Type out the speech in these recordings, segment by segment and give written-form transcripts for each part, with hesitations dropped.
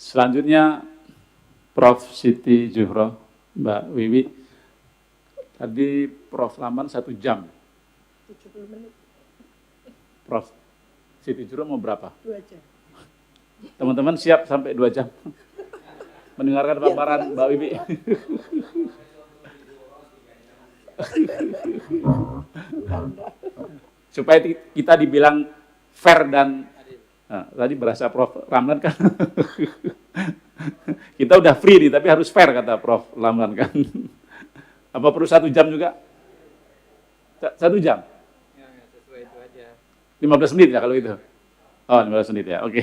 Selanjutnya Prof. Siti Zuhro, Mbak Wiwi. Tadi Prof. Laman 1 jam. 70 menit. Prof. Siti Zuhro mau berapa? 2 jam. Teman-teman siap sampai 2 jam mendengarkan paparan Mbak Wiwi. Supaya kita dibilang fair dan tadi berasa Prof. Ramlan kan kita udah free nih, tapi harus fair kata Prof. Ramlan kan. Apa perlu 1 jam juga? 1 jam? Ya, sesuai itu aja. 15 menit ya kalau itu? Oh, 15 menit ya, oke.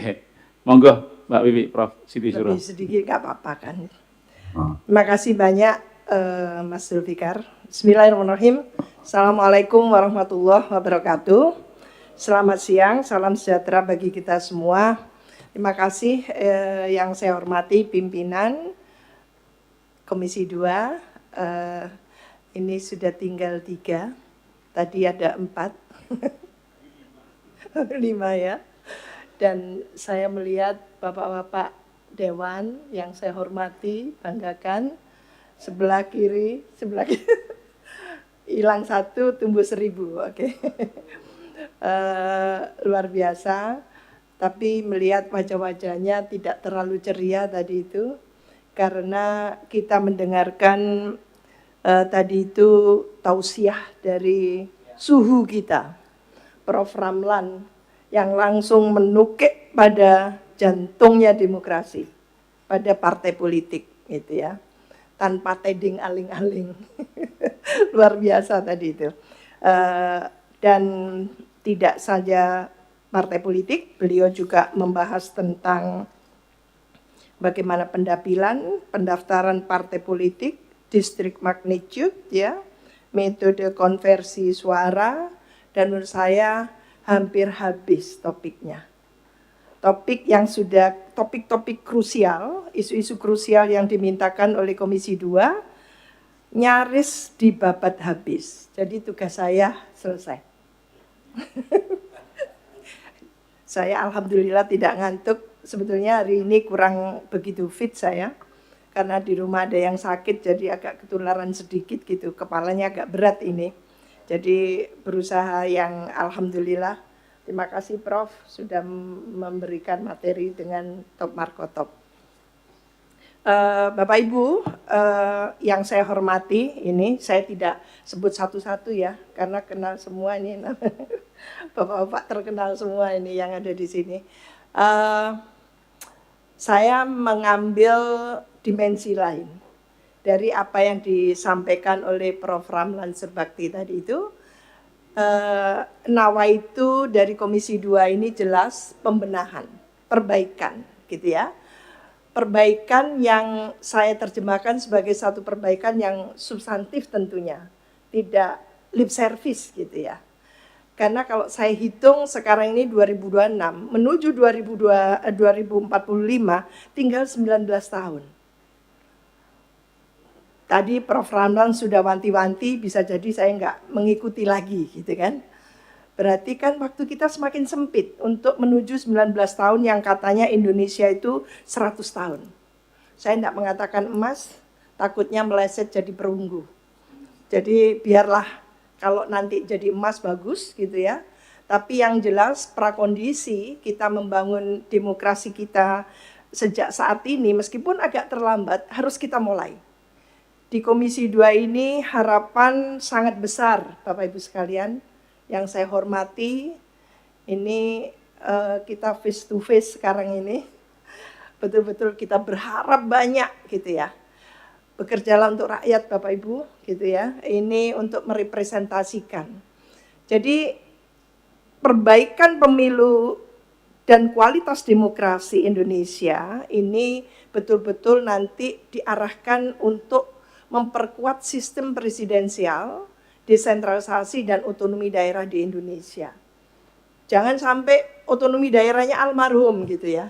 Monggo Mbak Wiwi, Prof. Siti Zuhro. Lebih sedikit nggak apa-apa kan. Terima kasih banyak Mas Zulfikar. Bismillahirrahmanirrahim. Assalamualaikum warahmatullahi wabarakatuh. Selamat siang, salam sejahtera bagi kita semua. Terima kasih yang saya hormati pimpinan Komisi 2. Ini sudah tinggal 3. Tadi ada 4. 5 ya. Dan saya melihat bapak-bapak dewan yang saya hormati, banggakan, sebelah kiri, hilang 1, tumbuh 1000, oke. Luar biasa, tapi melihat wajah-wajahnya tidak terlalu ceria tadi itu, karena kita mendengarkan tadi itu tausiah dari suhu kita, Prof. Ramlan, yang langsung menukik pada jantungnya demokrasi, pada partai politik gitu ya, tanpa teding aling-aling. Luar biasa tadi itu. Dan tidak saja partai politik, beliau juga membahas tentang bagaimana pendaftaran partai politik, district magnitude ya, metode konversi suara, dan menurut saya hampir habis topiknya. Topik-topik krusial, isu-isu krusial yang dimintakan oleh Komisi 2 nyaris dibabat habis. Jadi tugas saya selesai. Saya alhamdulillah tidak ngantuk. Sebetulnya hari ini kurang begitu fit saya, karena di rumah ada yang sakit jadi agak ketularan sedikit gitu, kepalanya agak berat ini. Jadi berusaha yang alhamdulillah. Terima kasih Prof. sudah memberikan materi dengan top markotop. Bapak Ibu yang saya hormati, ini saya tidak sebut satu-satu ya, karena kenal semua ini. Bapak-bapak terkenal semua ini yang ada di sini. Saya mengambil dimensi lain dari apa yang disampaikan oleh Prof. Ramlan Serbakti tadi itu. Nawaitu dari Komisi 2 ini jelas pembenahan, perbaikan gitu ya. Perbaikan yang saya terjemahkan sebagai satu perbaikan yang substantif tentunya, tidak lip service gitu ya. Karena kalau saya hitung sekarang ini 2026, menuju 2045 tinggal 19 tahun. Tadi Prof. Ramlan sudah wanti-wanti, bisa jadi saya nggak mengikuti lagi gitu kan. Berarti kan waktu kita semakin sempit untuk menuju 19 tahun yang katanya Indonesia itu 100 tahun. Saya nggak mengatakan emas, takutnya meleset jadi perunggu. Jadi biarlah kalau nanti jadi emas bagus gitu ya. Tapi yang jelas prakondisi kita membangun demokrasi kita sejak saat ini meskipun agak terlambat harus kita mulai. Di Komisi 2 ini harapan sangat besar Bapak Ibu sekalian yang saya hormati. Ini kita face to face sekarang ini. Betul-betul kita berharap banyak gitu ya. Bekerjalah untuk rakyat Bapak Ibu gitu ya. Ini untuk merepresentasikan. Jadi perbaikan pemilu dan kualitas demokrasi Indonesia ini betul-betul nanti diarahkan untuk memperkuat sistem presidensial, desentralisasi dan otonomi daerah di Indonesia. Jangan sampai otonomi daerahnya almarhum gitu ya.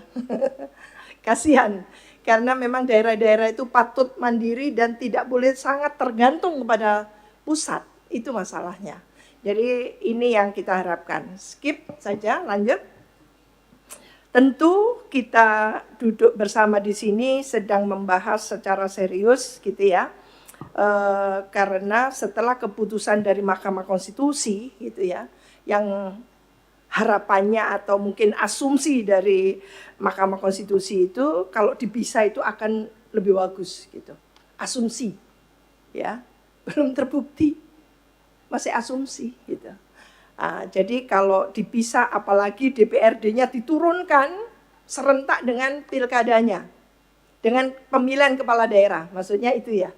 Kasihan, karena memang daerah-daerah itu patut mandiri dan tidak boleh sangat tergantung kepada pusat. Itu masalahnya. Jadi ini yang kita harapkan. Skip saja, lanjut. Tentu kita duduk bersama di sini sedang membahas secara serius gitu ya. Karena setelah keputusan dari Mahkamah Konstitusi gitu ya, yang harapannya atau mungkin asumsi dari Mahkamah Konstitusi itu kalau dipisah itu akan lebih bagus gitu. Asumsi ya, belum terbukti, masih asumsi gitu. Jadi kalau dipisah apalagi DPRD-nya diturunkan serentak dengan pilkadanya, dengan pemilihan kepala daerah, maksudnya itu ya.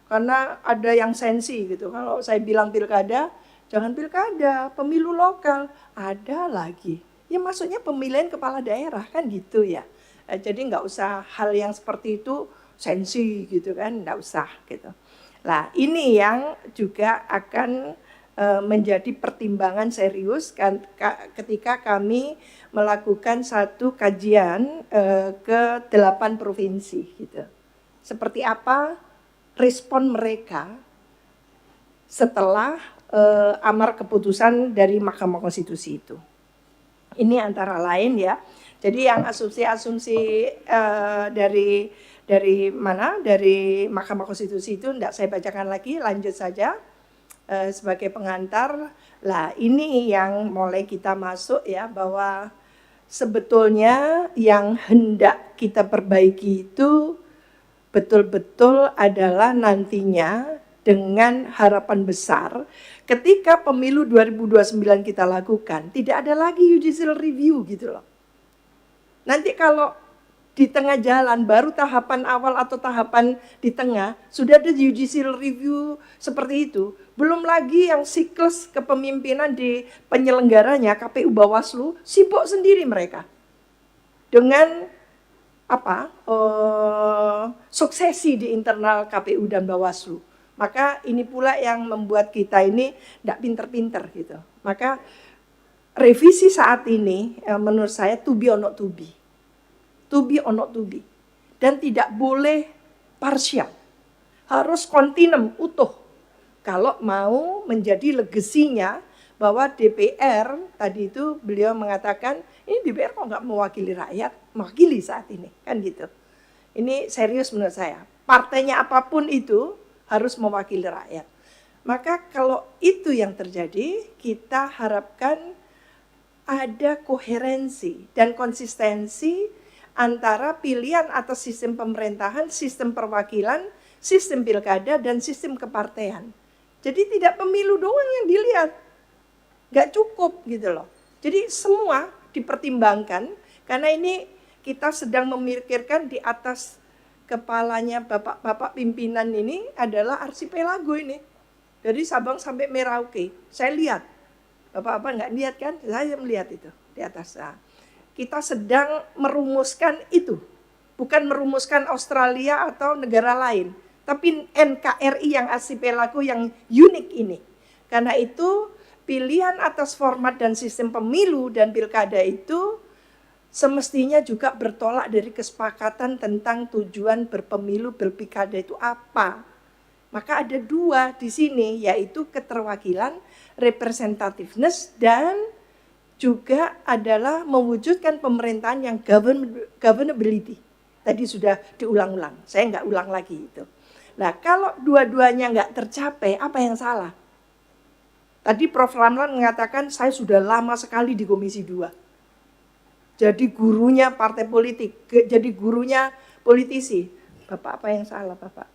Karena ada yang sensi gitu, kalau saya bilang pilkada, jangan pilkada, pemilu lokal, ada lagi. Ya maksudnya pemilihan kepala daerah kan gitu ya. Jadi nggak usah hal yang seperti itu sensi gitu kan, nggak usah gitu. Nah ini yang juga akan menjadi pertimbangan serius kan, ketika kami melakukan satu kajian ke 8 provinsi gitu. Seperti apa respon mereka setelah amar keputusan dari Mahkamah Konstitusi itu. Ini antara lain ya. Jadi yang asumsi-asumsi dari mana? Dari Mahkamah Konstitusi itu tidak saya bacakan lagi, lanjut saja. Sebagai pengantar, lah ini yang mulai kita masuk ya, bahwa sebetulnya yang hendak kita perbaiki itu betul-betul adalah nantinya dengan harapan besar ketika pemilu 2029 kita lakukan, tidak ada lagi judicial review gitu loh. Nanti kalau di tengah jalan, baru tahapan awal atau tahapan di tengah, sudah ada judicial review seperti itu. Belum lagi yang siklus kepemimpinan di penyelenggaranya, KPU Bawaslu, sibuk sendiri mereka. Dengan suksesi di internal KPU dan Bawaslu. Maka ini pula yang membuat kita ini tidak pinter-pinter gitu. Maka revisi saat ini menurut saya to be or not to be. To be or not to be. Dan tidak boleh parsial. Harus kontinem, utuh. Kalau mau menjadi legasinya bahwa DPR, tadi itu beliau mengatakan, ini DPR kok nggak mewakili rakyat, mewakili saat ini, kan gitu. Ini serius menurut saya. Partainya apapun itu harus mewakili rakyat. Maka kalau itu yang terjadi, kita harapkan ada koherensi dan konsistensi antara pilihan atas sistem pemerintahan, sistem perwakilan, sistem pilkada, dan sistem kepartean. Jadi tidak pemilu doang yang dilihat, nggak cukup gitu loh. Jadi semua dipertimbangkan, karena ini kita sedang memikirkan di atas kepalanya bapak-bapak pimpinan ini adalah arsipelago ini. Dari Sabang sampai Merauke, saya lihat. Bapak-bapak nggak lihat kan? Saya melihat itu di atas. Kita sedang merumuskan itu, bukan merumuskan Australia atau negara lain, tapi NKRI yang arsipelago yang unik ini. Karena itu pilihan atas format dan sistem pemilu dan pilkada itu semestinya juga bertolak dari kesepakatan tentang tujuan berpemilu berpilkada itu apa. Maka ada dua di sini, yaitu keterwakilan, representativeness, dan juga adalah mewujudkan pemerintahan yang governability. Tadi sudah diulang-ulang, saya nggak ulang lagi itu. Nah kalau dua-duanya nggak tercapai, apa yang salah? Tadi Prof. Ramlan mengatakan saya sudah lama sekali di Komisi 2. Jadi gurunya partai politik, jadi gurunya politisi. Bapak apa yang salah Bapak?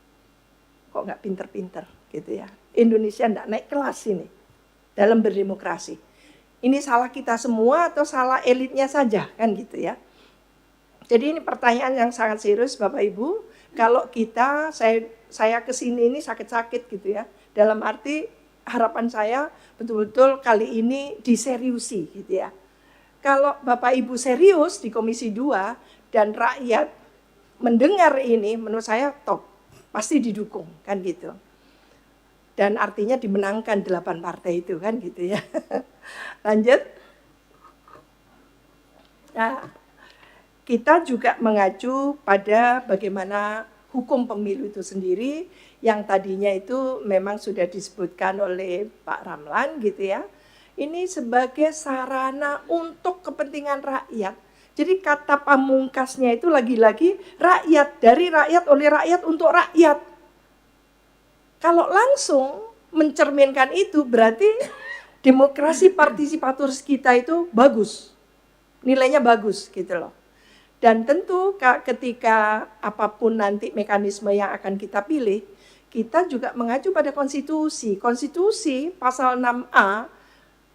Kok nggak pinter-pinter gitu ya? Indonesia nggak naik kelas ini dalam berdemokrasi. Ini salah kita semua atau salah elitnya saja kan gitu ya. Jadi ini pertanyaan yang sangat serius Bapak Ibu. Kalau kita, saya kesini ini sakit-sakit gitu ya. Dalam arti harapan saya betul-betul kali ini diseriusi gitu ya. Kalau Bapak Ibu serius di Komisi 2 dan rakyat mendengar ini, menurut saya top, pasti didukung kan gitu. Dan artinya dimenangkan 8 partai itu kan gitu ya. Lanjut. Nah, kita juga mengacu pada bagaimana hukum pemilu itu sendiri yang tadinya itu memang sudah disebutkan oleh Pak Ramlan gitu ya. Ini sebagai sarana untuk kepentingan rakyat. Jadi kata pamungkasnya itu lagi-lagi rakyat, dari rakyat, oleh rakyat, untuk rakyat. Kalau langsung mencerminkan itu berarti demokrasi partisipatoris kita itu bagus. Nilainya bagus gitu loh. Dan tentu ketika apapun nanti mekanisme yang akan kita pilih, kita juga mengacu pada konstitusi. Konstitusi pasal 6A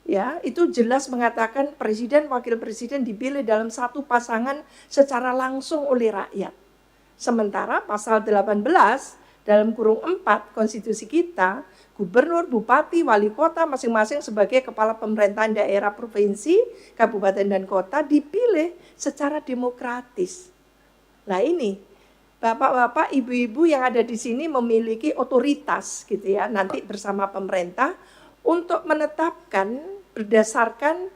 ya, itu jelas mengatakan presiden, wakil presiden dipilih dalam satu pasangan secara langsung oleh rakyat. Sementara pasal 18 dalam kurung 4 konstitusi kita, gubernur, bupati, wali kota masing-masing sebagai kepala pemerintahan daerah, provinsi, kabupaten dan kota dipilih secara demokratis. Nah ini, bapak-bapak, ibu-ibu yang ada di sini memiliki otoritas gitu ya, nanti bersama pemerintah untuk menetapkan berdasarkan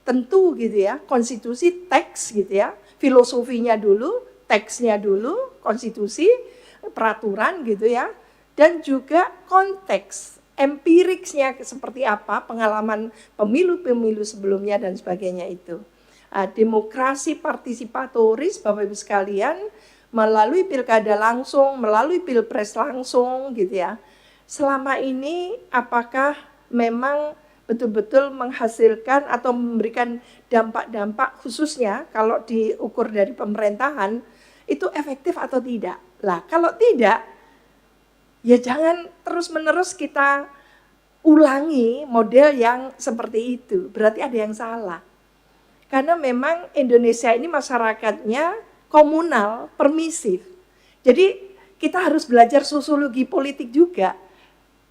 tentu gitu ya, konstitusi, teks gitu ya, filosofinya dulu, teksnya dulu, konstitusi, peraturan gitu ya, dan juga konteks empiriknya seperti apa, pengalaman pemilu-pemilu sebelumnya dan sebagainya itu. Demokrasi partisipatoris Bapak Ibu sekalian melalui pilkada langsung, melalui pilpres langsung gitu ya. Selama ini apakah memang betul-betul menghasilkan atau memberikan dampak-dampak khususnya kalau diukur dari pemerintahan itu efektif atau tidak? Lah kalau tidak, ya jangan terus-menerus kita ulangi model yang seperti itu. Berarti ada yang salah. Karena memang Indonesia ini masyarakatnya komunal, permisif. Jadi kita harus belajar sosiologi politik juga,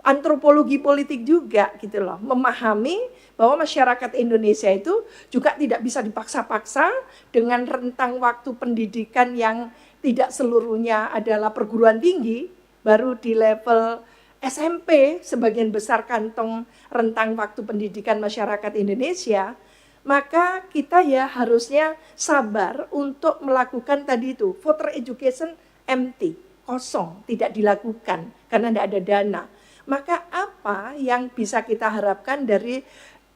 antropologi politik juga gitu loh. Memahami bahwa masyarakat Indonesia itu juga tidak bisa dipaksa-paksa dengan rentang waktu pendidikan yang tidak seluruhnya adalah perguruan tinggi, baru di level SMP sebagian besar kantong rentang waktu pendidikan masyarakat Indonesia, maka kita ya harusnya sabar untuk melakukan tadi itu, voter education empty, kosong, tidak dilakukan karena tidak ada dana. Maka apa yang bisa kita harapkan dari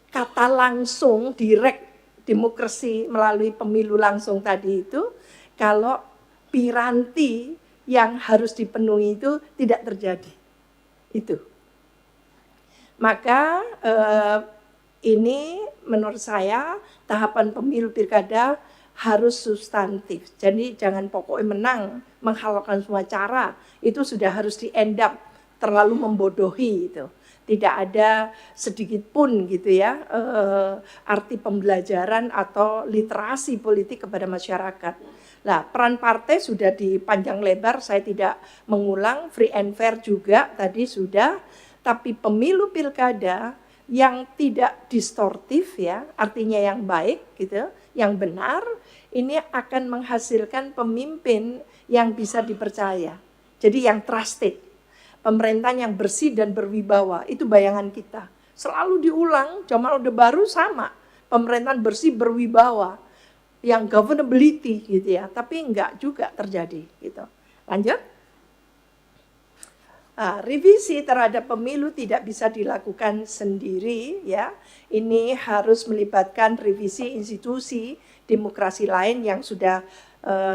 kata langsung, direct demokrasi melalui pemilu langsung tadi itu, kalau piranti yang harus dipenuhi itu tidak terjadi. Itu. Maka ini menurut saya tahapan pemilu pilkada harus substantif. Jadi jangan pokoknya menang, menghalalkan semua cara, itu sudah harus di-end up, terlalu membodohi itu. Tidak ada sedikit pun gitu ya arti pembelajaran atau literasi politik kepada masyarakat. Nah, peran partai sudah dipanjang lebar, saya tidak mengulang, free and fair juga tadi sudah, tapi pemilu pilkada yang tidak distortif ya, artinya yang baik gitu, yang benar, ini akan menghasilkan pemimpin yang bisa dipercaya. Jadi yang trusted, pemerintahan yang bersih dan berwibawa, itu bayangan kita. Selalu diulang, zaman Orde Baru sama, pemerintahan bersih berwibawa, yang governability gitu ya, tapi enggak juga terjadi gitu. Lanjut. Revisi terhadap pemilu tidak bisa dilakukan sendiri ya. Ini harus melibatkan revisi institusi demokrasi lain yang sudah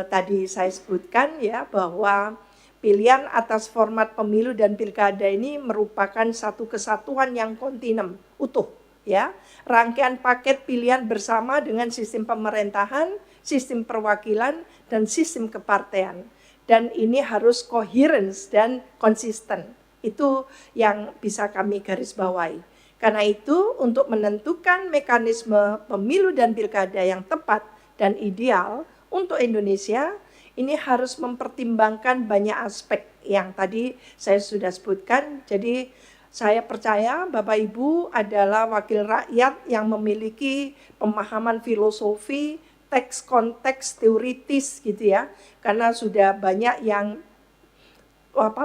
tadi saya sebutkan ya, bahwa pilihan atas format pemilu dan pilkada ini merupakan satu kesatuan yang kontinem, utuh. Ya, rangkaian paket pilihan bersama dengan sistem pemerintahan, sistem perwakilan, dan sistem kepartean. Dan ini harus coherence dan konsisten. Itu yang bisa kami garis bawahi. Karena itu, untuk menentukan mekanisme pemilu dan pilkada yang tepat dan ideal untuk Indonesia, ini harus mempertimbangkan banyak aspek yang tadi saya sudah sebutkan. Jadi, saya percaya Bapak Ibu adalah wakil rakyat yang memiliki pemahaman filosofi, teks konteks teoritis gitu ya. Karena sudah banyak yang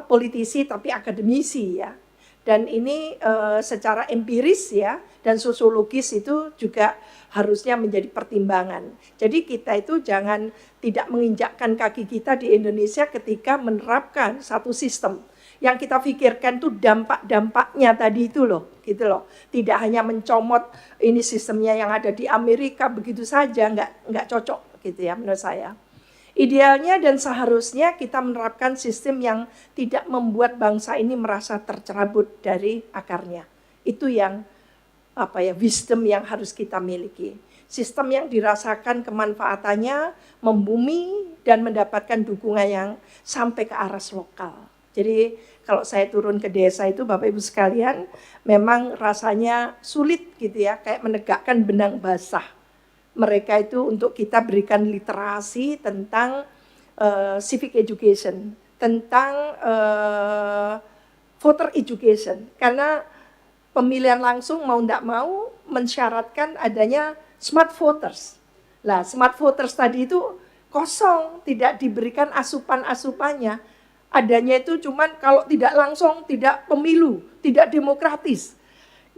politisi tapi akademisi ya. Dan ini secara empiris ya dan sosiologis itu juga harusnya menjadi pertimbangan. Jadi kita itu jangan tidak menginjakkan kaki kita di Indonesia ketika menerapkan satu sistem. Yang kita pikirkan tuh dampak-dampaknya tadi itu loh, gitu loh. Tidak hanya mencomot ini sistemnya yang ada di Amerika begitu saja, nggak cocok gitu ya menurut saya. Idealnya dan seharusnya kita menerapkan sistem yang tidak membuat bangsa ini merasa tercerabut dari akarnya. Itu yang wisdom yang harus kita miliki. Sistem yang dirasakan kemanfaatannya membumi dan mendapatkan dukungan yang sampai ke aras lokal. Jadi kalau saya turun ke desa itu Bapak Ibu sekalian, memang rasanya sulit gitu ya, kayak menegakkan benang basah. Mereka itu untuk kita berikan literasi tentang civic education, tentang voter education. Karena pemilihan langsung mau tidak mau mensyaratkan adanya smart voters. Nah, smart voters tadi itu kosong, tidak diberikan asupan-asupannya. Adanya itu cuman kalau tidak langsung, tidak pemilu, tidak demokratis.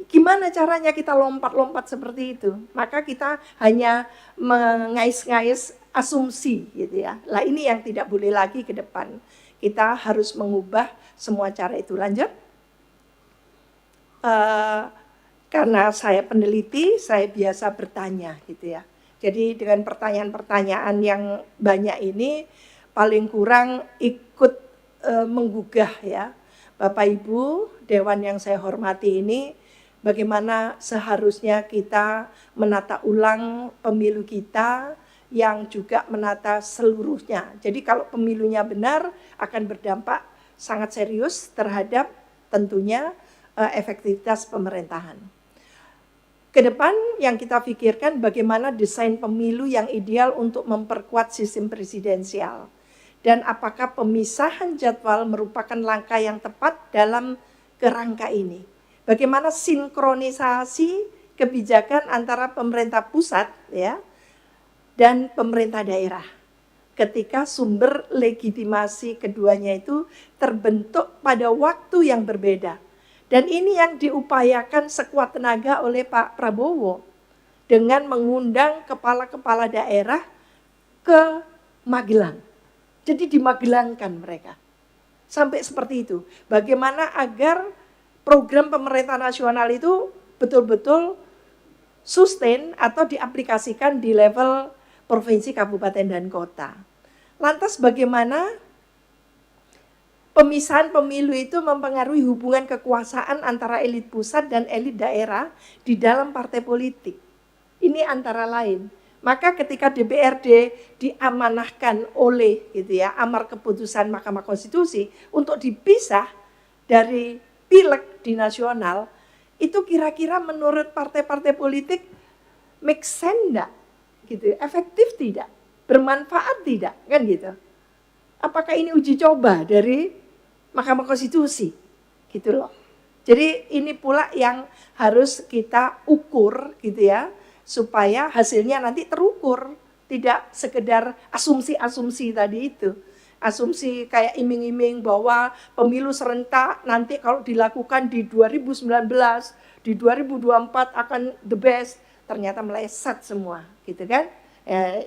Gimana caranya kita lompat-lompat seperti itu? Maka kita hanya mengais-ngais asumsi gitu ya. Lah ini yang tidak boleh lagi ke depan. Kita harus mengubah semua cara itu. Lanjut. Karena saya peneliti, saya biasa bertanya gitu ya. Jadi dengan pertanyaan-pertanyaan yang banyak ini paling kurang ikut menggugah ya. Bapak Ibu, Dewan yang saya hormati ini, bagaimana seharusnya kita menata ulang pemilu kita yang juga menata seluruhnya. Jadi kalau pemilunya benar akan berdampak sangat serius terhadap tentunya efektivitas pemerintahan. Kedepan yang kita pikirkan bagaimana desain pemilu yang ideal untuk memperkuat sistem presidensial. Dan apakah pemisahan jadwal merupakan langkah yang tepat dalam kerangka ini. Bagaimana sinkronisasi kebijakan antara pemerintah pusat ya dan pemerintah daerah. Ketika sumber legitimasi keduanya itu terbentuk pada waktu yang berbeda. Dan ini yang diupayakan sekuat tenaga oleh Pak Prabowo dengan mengundang kepala-kepala daerah ke Magelang. Jadi dimagelangkan mereka. Sampai seperti itu. Bagaimana agar program pemerintah nasional itu betul-betul sustain atau diaplikasikan di level provinsi, kabupaten, dan kota. Lantas bagaimana pemisahan pemilu itu mempengaruhi hubungan kekuasaan antara elit pusat dan elit daerah di dalam partai politik. Ini antara lain. Maka ketika DPRD diamanahkan oleh gitu ya, amar keputusan Mahkamah Konstitusi untuk dipisah dari pileg di nasional, itu kira-kira menurut partai-partai politik make sense enggak? Gitu, efektif tidak? Bermanfaat tidak? Kan gitu. Apakah ini uji coba dari Mahkamah Konstitusi? Gitu loh. Jadi ini pula yang harus kita ukur gitu ya, supaya hasilnya nanti terukur, tidak sekedar asumsi-asumsi tadi itu. Asumsi kayak iming-iming bahwa pemilu serentak nanti kalau dilakukan di 2019, di 2024 akan the best, ternyata meleset semua, gitu kan?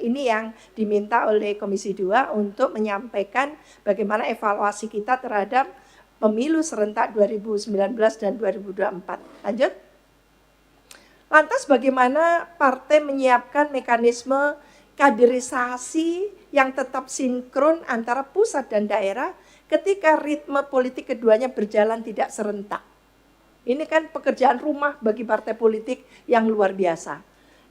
Ini yang diminta oleh Komisi 2 untuk menyampaikan bagaimana evaluasi kita terhadap pemilu serentak 2019 dan 2024. Lanjut. Lantas bagaimana partai menyiapkan mekanisme kaderisasi yang tetap sinkron antara pusat dan daerah ketika ritme politik keduanya berjalan tidak serentak. Ini kan pekerjaan rumah bagi partai politik yang luar biasa.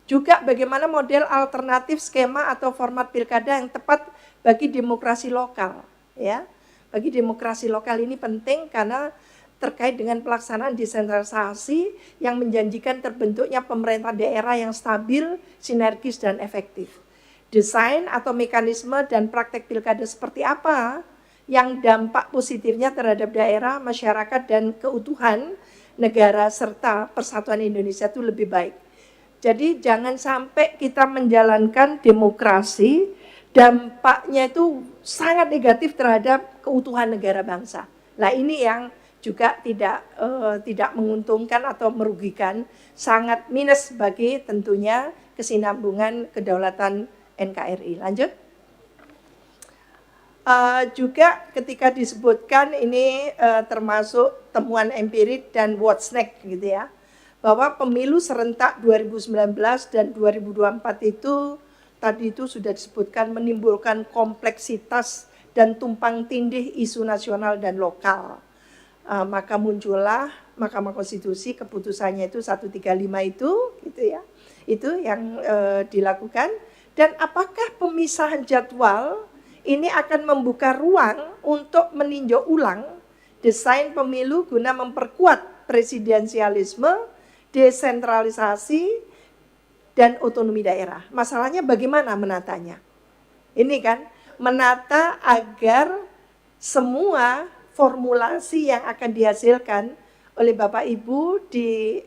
Juga bagaimana model alternatif skema atau format pilkada yang tepat bagi demokrasi lokal. Ya, bagi demokrasi lokal ini penting karena terkait dengan pelaksanaan desentralisasi yang menjanjikan terbentuknya pemerintah daerah yang stabil, sinergis, dan efektif. Desain atau mekanisme dan praktek pilkada seperti apa yang dampak positifnya terhadap daerah, masyarakat, dan keutuhan negara serta persatuan Indonesia itu lebih baik. Jadi jangan sampai kita menjalankan demokrasi, dampaknya itu sangat negatif terhadap keutuhan negara bangsa. Nah ini yang juga tidak menguntungkan atau merugikan, sangat minus bagi tentunya kesinambungan kedaulatan NKRI. Lanjut. Juga ketika disebutkan ini termasuk temuan empirik dan what's next gitu ya, bahwa pemilu serentak 2019 dan 2024 itu tadi itu sudah disebutkan menimbulkan kompleksitas dan tumpang tindih isu nasional dan lokal. Maka muncullah Mahkamah Konstitusi, keputusannya itu 135 itu, gitu ya. Itu yang dilakukan. Dan apakah pemisahan jadwal ini akan membuka ruang untuk meninjau ulang desain pemilu guna memperkuat presidensialisme, desentralisasi, dan otonomi daerah. Masalahnya bagaimana menatanya? Ini kan, menata agar semua formulasi yang akan dihasilkan oleh Bapak Ibu di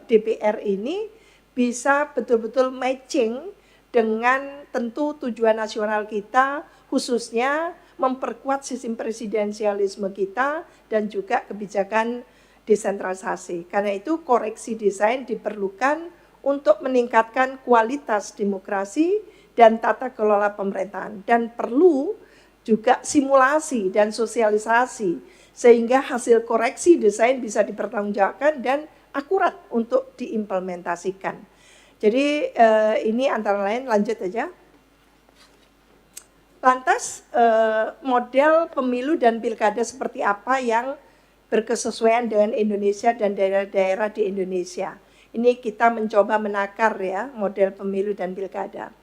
DPR ini bisa betul-betul matching dengan tentu tujuan nasional kita, khususnya memperkuat sistem presidensialisme kita dan juga kebijakan desentralisasi. Karena itu koreksi desain diperlukan untuk meningkatkan kualitas demokrasi dan tata kelola pemerintahan. Dan perlu juga simulasi dan sosialisasi sehingga hasil koreksi desain bisa dipertanggungjawabkan dan akurat untuk diimplementasikan. Jadi ini antara lain, lanjut aja. Lantas model pemilu dan pilkada seperti apa yang berkesesuaian dengan Indonesia dan daerah-daerah di Indonesia. Ini kita mencoba menakar ya model pemilu dan pilkada.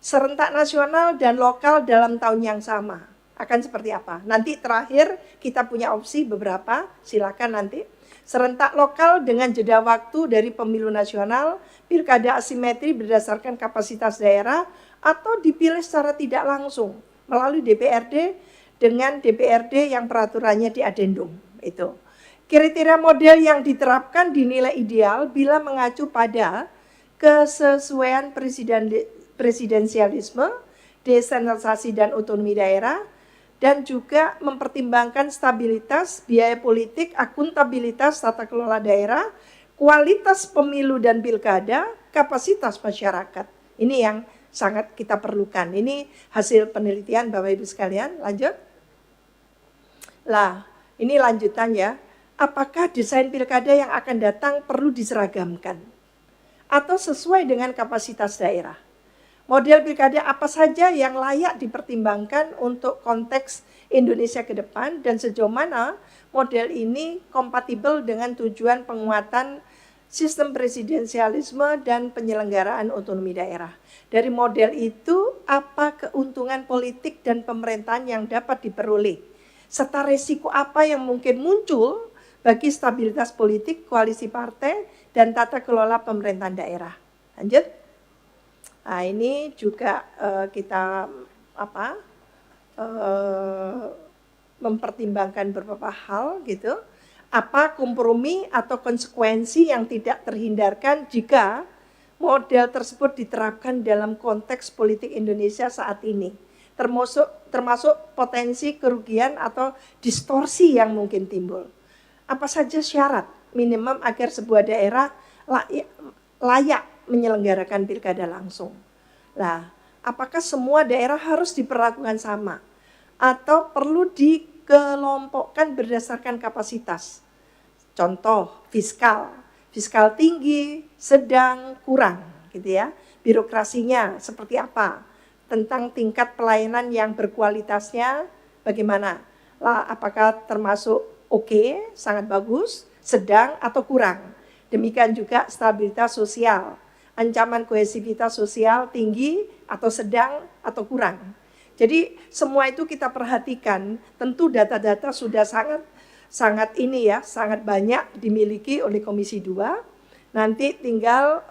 Serentak nasional dan lokal dalam tahun yang sama akan seperti apa? Nanti terakhir kita punya opsi beberapa, silakan nanti. Serentak lokal dengan jeda waktu dari pemilu nasional, pilkada asimetri berdasarkan kapasitas daerah, atau dipilih secara tidak langsung melalui DPRD dengan DPRD yang peraturannya di adendum. Itu. Kriteria model yang diterapkan dinilai ideal bila mengacu pada kesesuaian presidensialisme, desentralisasi dan otonomi daerah, dan juga mempertimbangkan stabilitas, biaya politik, akuntabilitas tata kelola daerah, kualitas pemilu dan pilkada, kapasitas masyarakat. Ini yang sangat kita perlukan. Ini hasil penelitian Bapak Ibu sekalian. Lanjut. Lah, ini lanjutan ya. Apakah desain pilkada yang akan datang perlu diseragamkan atau sesuai dengan kapasitas daerah? Model pilkada apa saja yang layak dipertimbangkan untuk konteks Indonesia ke depan dan sejauh mana model ini kompatibel dengan tujuan penguatan sistem presidensialisme dan penyelenggaraan otonomi daerah. Dari model itu, apa keuntungan politik dan pemerintahan yang dapat diperoleh? Serta resiko apa yang mungkin muncul bagi stabilitas politik, koalisi partai, dan tata kelola pemerintahan daerah. Lanjut. Nah, ini juga kita mempertimbangkan beberapa hal gitu. Apa kompromi atau konsekuensi yang tidak terhindarkan jika model tersebut diterapkan dalam konteks politik Indonesia saat ini, termasuk potensi kerugian atau distorsi yang mungkin timbul. Apa saja syarat minimum agar sebuah daerah layak menyelenggarakan pilkada langsung? Nah, apakah semua daerah harus diperlakukan sama atau perlu dikelompokkan berdasarkan kapasitas? Contoh, fiskal tinggi, sedang, kurang, gitu ya. Birokrasinya seperti apa? Tentang tingkat pelayanan yang berkualitasnya bagaimana? Lah, apakah termasuk oke, sangat bagus, sedang atau kurang? Demikian juga stabilitas sosial, ancaman kohesivitas sosial tinggi atau sedang atau kurang. Jadi semua itu kita perhatikan. Tentu data-data sudah sangat banyak dimiliki oleh Komisi 2. Nanti tinggal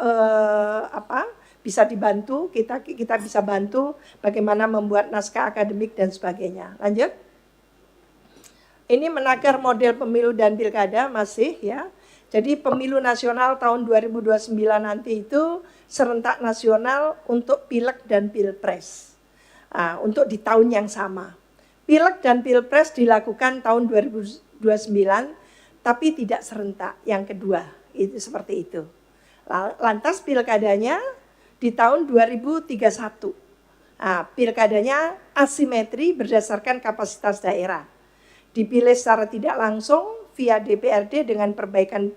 bisa dibantu, kita bisa bantu bagaimana membuat naskah akademik dan sebagainya. Lanjut. Ini menakar model pemilu dan pilkada masih ya. Jadi pemilu nasional tahun 2029 nanti itu serentak nasional untuk pileg dan pilpres. Untuk di tahun yang sama. Pileg dan pilpres dilakukan tahun 2029 tapi tidak serentak yang kedua. Itu seperti itu. Lantas pilkadanya di tahun 2031. Pilkadanya asimetri berdasarkan kapasitas daerah. Dipilih secara tidak langsung via DPRD dengan perbaikan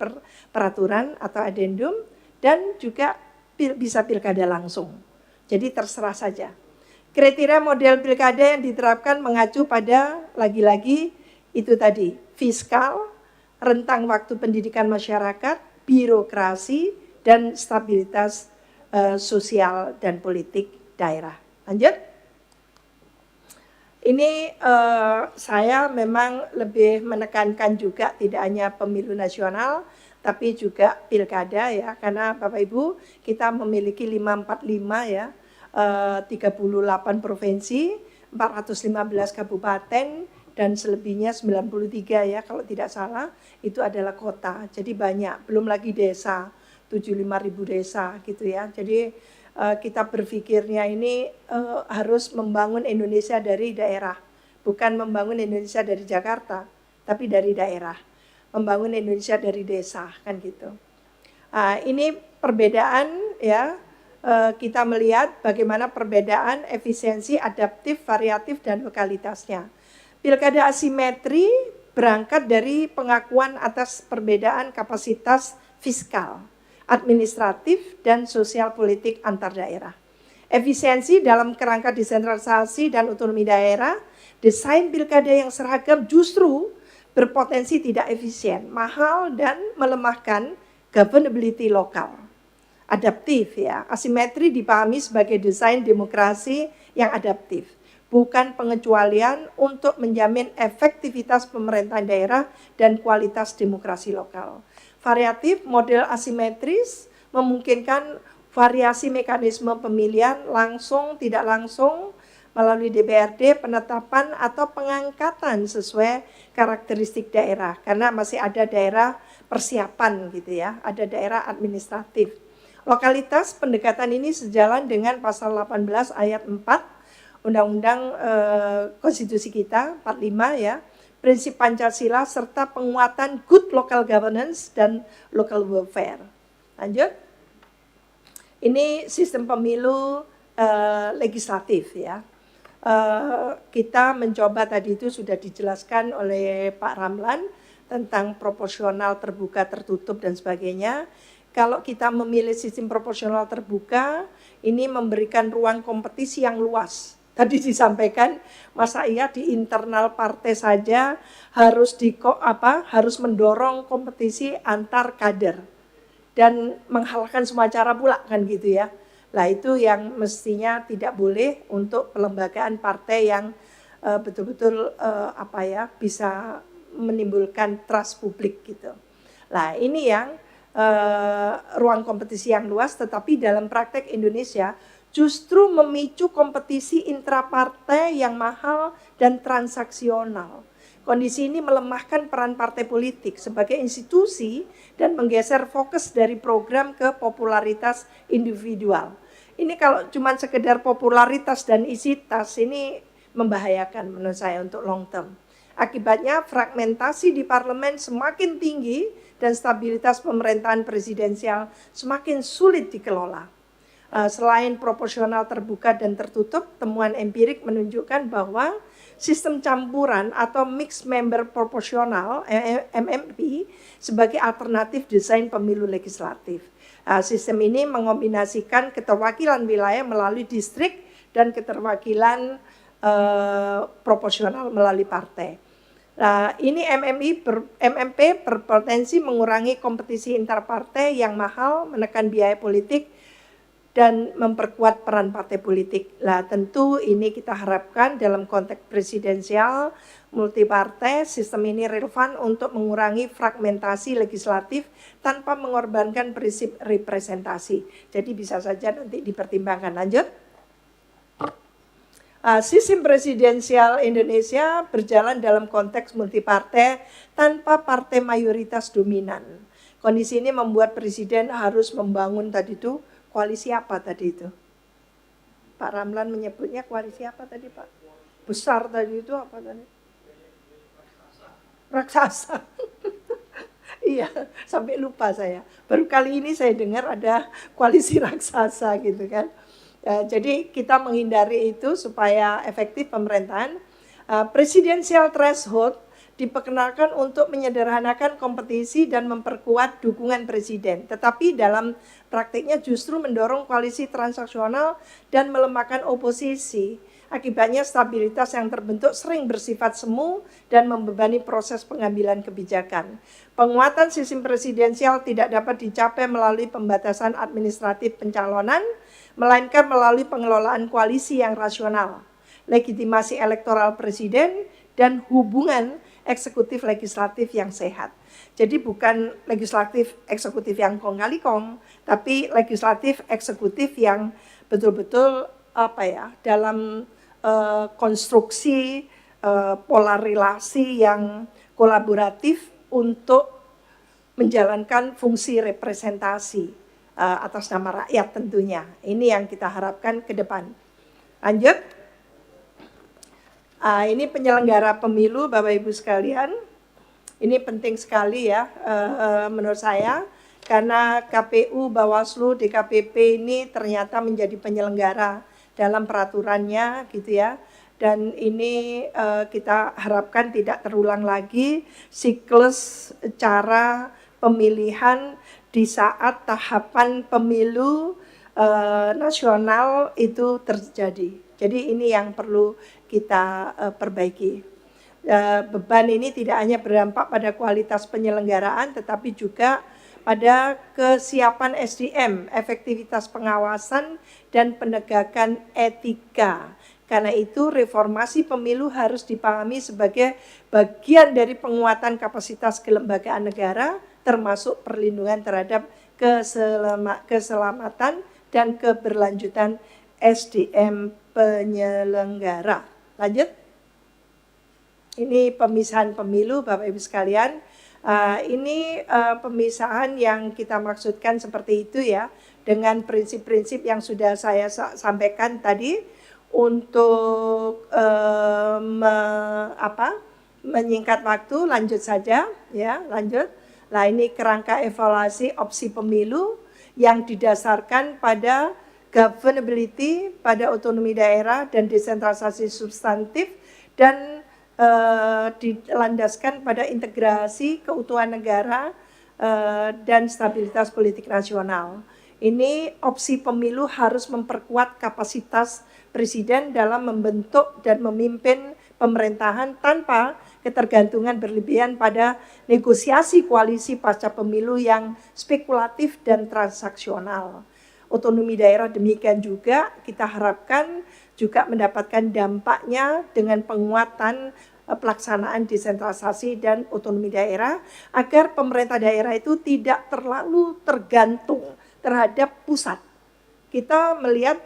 peraturan atau adendum dan juga bisa pilkada langsung. Jadi terserah saja. Kriteria model pilkada yang diterapkan mengacu pada lagi-lagi itu tadi, fiskal, rentang waktu pendidikan masyarakat, birokrasi, dan stabilitas sosial dan politik daerah. Lanjut. Ini saya memang lebih menekankan juga tidak hanya pemilu nasional, tapi juga pilkada ya, karena Bapak Ibu kita memiliki 545 ya, 38 provinsi, 415 kabupaten, dan selebihnya 93 ya kalau tidak salah, itu adalah kota. Jadi banyak, belum lagi desa, 75.000 desa gitu ya. Jadi kita berpikirnya ini harus membangun Indonesia dari daerah, bukan membangun Indonesia dari Jakarta, tapi dari daerah. Membangun Indonesia dari desa, kan gitu. Ini perbedaan ya, kita melihat bagaimana perbedaan efisiensi, adaptif, variatif, dan lokalitasnya. Pilkada asimetri berangkat dari pengakuan atas perbedaan kapasitas fiskal, administratif, dan sosial politik antar daerah. Efisiensi dalam kerangka desentralisasi dan otonomi daerah, desain pilkada yang seragam justru berpotensi tidak efisien, mahal, dan melemahkan governability lokal. Adaptif ya, asimetri dipahami sebagai desain demokrasi yang adaptif, bukan pengecualian untuk menjamin efektivitas pemerintahan daerah dan kualitas demokrasi lokal. Variatif, model asimetris memungkinkan variasi mekanisme pemilihan langsung, tidak langsung, melalui DPRD, penetapan atau pengangkatan sesuai karakteristik daerah. Karena masih ada daerah persiapan gitu ya, ada daerah administratif. Lokalitas pendekatan ini sejalan dengan pasal 18 ayat 4 Undang-Undang Konstitusi kita 45 ya, prinsip Pancasila serta penguatan good local governance dan local welfare. Lanjut. Ini sistem pemilu legislatif ya. Kita mencoba tadi itu sudah dijelaskan oleh Pak Ramlan tentang proporsional terbuka tertutup dan sebagainya. Kalau kita memilih sistem proporsional terbuka, ini memberikan ruang kompetisi yang luas. Tadi disampaikan, masa iya di internal partai saja harus harus mendorong kompetisi antar kader dan menghalalkan semua cara pula kan gitu ya. Lah itu yang mestinya tidak boleh untuk pelembagaan partai yang betul-betul bisa menimbulkan trust publik gitu. Lah ini yang ruang kompetisi yang luas, tetapi dalam praktek Indonesia justru memicu kompetisi intrapartai yang mahal dan transaksional. Kondisi ini melemahkan peran partai politik sebagai institusi dan menggeser fokus dari program ke popularitas individual. Ini kalau cuma sekedar popularitas dan isi tas, ini membahayakan menurut saya untuk long term. Akibatnya fragmentasi di parlemen semakin tinggi dan stabilitas pemerintahan presidensial semakin sulit dikelola. Selain proporsional terbuka dan tertutup, temuan empirik menunjukkan bahwa sistem campuran atau mixed member proporsional MMP sebagai alternatif desain pemilu legislatif. Sistem ini mengombinasikan keterwakilan wilayah melalui distrik dan keterwakilan proporsional melalui partai. Nah, ini MMP berpotensi mengurangi kompetisi interpartai yang mahal, menekan biaya politik, dan memperkuat peran partai politik. Nah, tentu ini kita harapkan dalam konteks presidensial, multipartai, sistem ini relevan untuk mengurangi fragmentasi legislatif tanpa mengorbankan prinsip representasi. Jadi bisa saja nanti dipertimbangkan. Lanjut. Sistem presidensial Indonesia berjalan dalam konteks multipartai tanpa partai mayoritas dominan. Kondisi ini membuat presiden harus membangun tadi itu koalisi apa tadi itu? Pak Ramlan menyebutnya koalisi apa tadi Pak? Besar tadi itu apa tadi? Raksasa. Iya, sampai lupa saya. Baru kali ini saya dengar ada koalisi raksasa gitu kan. Jadi kita menghindari itu supaya efektif pemerintahan. Presidensial threshold diperkenalkan untuk menyederhanakan kompetisi dan memperkuat dukungan presiden. Tetapi dalam praktiknya justru mendorong koalisi transaksional dan melemahkan oposisi. Akibatnya stabilitas yang terbentuk sering bersifat semu dan membebani proses pengambilan kebijakan. Penguatan sistem presidensial tidak dapat dicapai melalui pembatasan administratif pencalonan, melainkan melalui pengelolaan koalisi yang rasional, legitimasi elektoral presiden, dan hubungan eksekutif legislatif yang sehat. Jadi bukan legislatif eksekutif yang kong kali kong, tapi legislatif eksekutif yang betul-betul dalam konstruksi pola relasi yang kolaboratif untuk menjalankan fungsi representasi atas nama rakyat tentunya. Ini yang kita harapkan ke depan. Lanjut. Ini penyelenggara pemilu Bapak Ibu sekalian. Ini penting sekali ya menurut saya, karena KPU, Bawaslu, DKPP ini ternyata menjadi penyelenggara dalam peraturannya gitu ya. Dan ini kita harapkan tidak terulang lagi siklus cara pemilihan di saat tahapan pemilu nasional itu terjadi. Jadi ini yang perlu kita perbaiki. Beban ini tidak hanya berdampak pada kualitas penyelenggaraan, tetapi juga pada kesiapan SDM, efektivitas pengawasan, dan penegakan etika. Karena itu reformasi pemilu harus dipahami sebagai bagian dari penguatan kapasitas kelembagaan negara, termasuk perlindungan terhadap keselamatan dan keberlanjutan SDM penyelenggara. Lanjut. Ini pemisahan pemilu Bapak Ibu sekalian. Ini pemisahan yang kita maksudkan seperti itu ya, dengan prinsip-prinsip yang sudah saya sampaikan tadi untuk menyingkat waktu. Lanjut saja ya, lanjut. Nah, ini kerangka evaluasi opsi pemilu yang didasarkan pada governability, pada otonomi daerah dan desentralisasi substantif, dan dilandaskan pada integrasi keutuhan negara dan stabilitas politik nasional. Ini opsi pemilu harus memperkuat kapasitas presiden dalam membentuk dan memimpin pemerintahan tanpa ketergantungan berlebihan pada negosiasi koalisi pasca pemilu yang spekulatif dan transaksional. Otonomi daerah demikian juga kita harapkan juga mendapatkan dampaknya dengan penguatan pelaksanaan desentralisasi dan otonomi daerah, agar pemerintah daerah itu tidak terlalu tergantung terhadap pusat. Kita melihat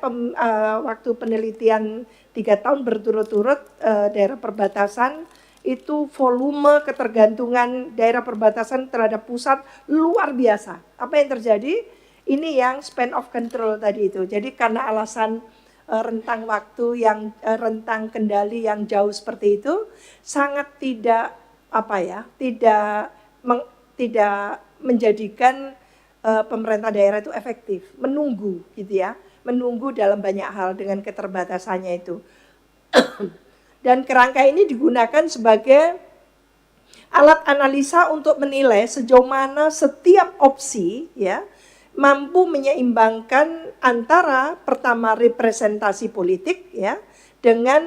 waktu penelitian 3 tahun berturut-turut daerah perbatasan, itu volume ketergantungan daerah perbatasan terhadap pusat luar biasa. Apa yang terjadi? Ini yang span of control tadi itu. Jadi karena alasan rentang waktu yang rentang kendali yang jauh seperti itu, sangat tidak tidak menjadikan pemerintah daerah itu efektif, menunggu gitu ya, menunggu dalam banyak hal dengan keterbatasannya itu. Dan kerangka ini digunakan sebagai alat analisa untuk menilai sejauh mana setiap opsi ya mampu menyeimbangkan antara pertama representasi politik ya dengan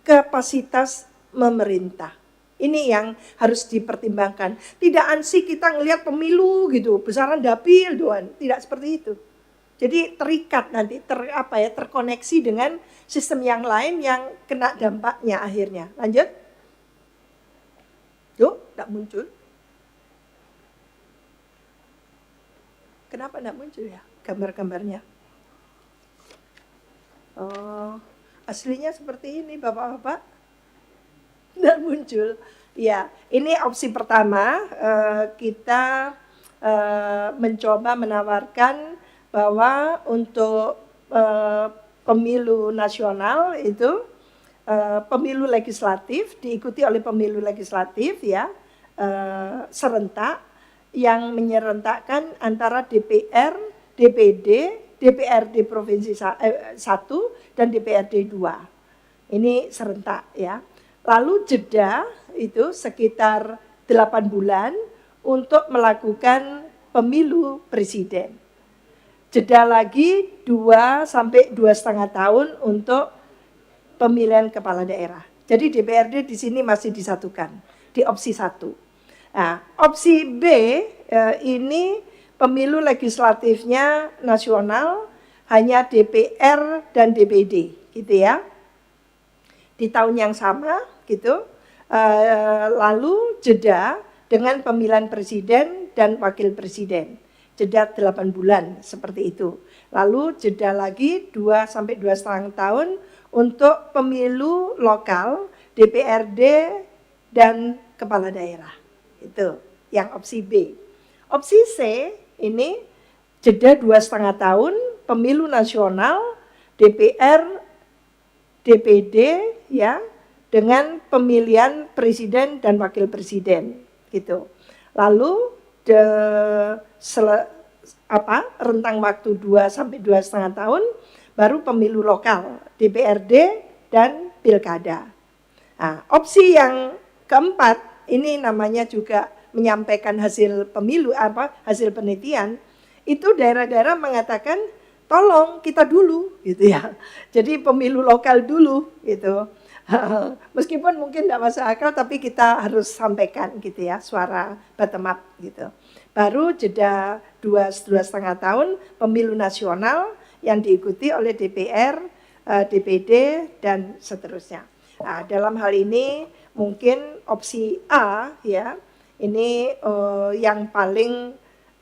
kapasitas memerintah. Ini yang harus dipertimbangkan. Tidak ansih kita ngelihat pemilu gitu, besaran dapil doan, tidak seperti itu. Jadi terikat nanti terkoneksi dengan sistem yang lain yang kena dampaknya akhirnya. Lanjut. Yuk, tidak muncul. Kenapa tidak muncul ya gambar-gambarnya? Oh, aslinya seperti ini Bapak-bapak. Tidak muncul. Ya, ini opsi pertama, kita mencoba menawarkan bahwa untuk pemilu nasional itu pemilu legislatif diikuti oleh pemilu legislatif ya serentak, yang menyerentakkan antara DPR, DPD, DPRD Provinsi 1 dan DPRD 2. Ini serentak ya. Lalu jeda itu sekitar 8 bulan untuk melakukan pemilu presiden. Jeda lagi 2 sampai 2,5 tahun untuk pemilihan kepala daerah. Jadi DPRD di sini masih disatukan di opsi 1. Nah, opsi B ini pemilu legislatifnya nasional hanya DPR dan DPD, gitu ya. Di tahun yang sama, gitu. Lalu jeda dengan pemilihan presiden dan wakil presiden. Jeda 8 bulan seperti itu. Lalu jeda lagi 2 sampai 2,5 tahun untuk pemilu lokal, DPRD dan kepala daerah. Itu yang opsi B. Opsi C ini jeda 2,5 tahun, pemilu nasional, DPR, DPD ya, dengan pemilihan presiden dan wakil presiden gitu. Lalu rentang waktu 2 sampai 2,5 tahun baru pemilu lokal, DPRD dan pilkada. Nah, opsi yang keempat ini namanya juga menyampaikan hasil pemilu hasil penelitian, itu daerah-daerah mengatakan tolong kita dulu gitu ya. Jadi pemilu lokal dulu gitu. Meskipun mungkin tidak masuk akal, tapi kita harus sampaikan gitu ya, suara bottom up gitu. Baru jeda 2,5 tahun pemilu nasional yang diikuti oleh DPR, DPD dan seterusnya. Nah, dalam hal ini mungkin opsi A ya, ini yang paling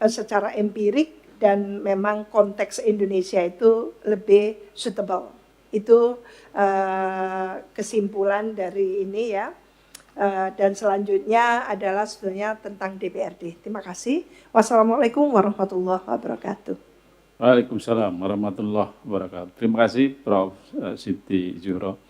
secara empirik dan memang konteks Indonesia itu lebih suitable. Itu kesimpulan dari ini ya. Dan selanjutnya adalah sebetulnya tentang DPRD. Terima kasih. Wassalamualaikum warahmatullahi wabarakatuh. Waalaikumsalam warahmatullahi wabarakatuh. Terima kasih Prof. Siti Zuhro.